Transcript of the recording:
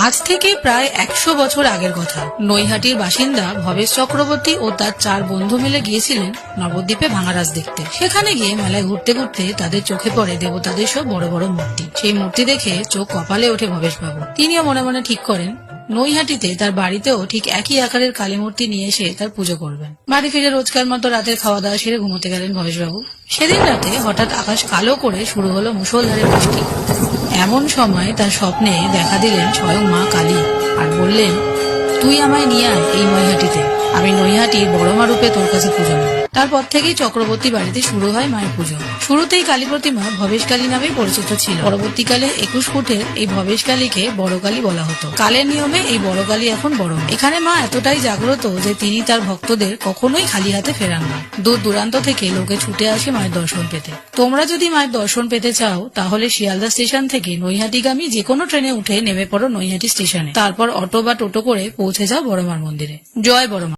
আজ থেকে প্রায় 100 বছর আগের কথা। নৈহাটির বাসিন্দা ভবেশ চক্রবর্তী ও তার 4 বন্ধু মিলে গিয়েছিলেন নবদ্বীপে ভাঙারাজ দেখতে। সেখানে গিয়ে মেলায় ঘুরতে ঘুরতে তাদের চোখে পড়ে দেবতাদের সব বড় বড় মূর্তি। সেই মূর্তি দেখে চোখ কপালে ওঠে ভবেশবাবু। তিনিও মনে মনে ঠিক করেন নৈহাটিতে তার বাড়িতেও ঠিক একই আকারের কালী মূর্তি নিয়ে এসে তার পুজো করবেন। বাড়ি ফিরে রোজকার মতো রাতের খাওয়া দাওয়া সেরে ঘুমোতে গেলেন ভবেশবাবু। সেদিন রাতে হঠাৎ আকাশ কালো করে শুরু হলো মুষলধারে বৃষ্টি। এমন সময় তার স্বপ্নে দেখা দিলেন স্বয়ং মা কালী আর বললেন, তুই আমায় নিয়ে আয় এই নৈহাটিতে, আমি নৈহাটির বড় মা রূপে তোর কাছে পুজো নেব। তারপর থেকেই চক্রবর্তী বাড়িতে শুরু হয় মায়ের পুজো। শুরুতেই কালী প্রতিমা ভবেশ কালী নামে পরিচিত ছিল। পরবর্তীকালে 21 ফুটের এই ভবেশ কালীকে বড় কালী বলা হতো। কালের নিয়মে এই বড় কালী এখন বড় মা। এখানে মা এতটাই জাগ্রত যে তিনি তার ভক্তদের কখনোই খালি হাতে ফেরান না। দূর দূরান্ত থেকে লোকে ছুটে আসে মায়ের দর্শন পেতে। তোমরা যদি মায়ের দর্শন পেতে চাও তাহলে শিয়ালদা স্টেশন থেকে নৈহাটিগামী যে কোনো ট্রেনে উঠে নেমে পড়ো নৈহাটি স্টেশনে। তারপর অটো বা টোটো করে পৌঁছে যাও বড় মার মন্দিরে। জয় বড় মা।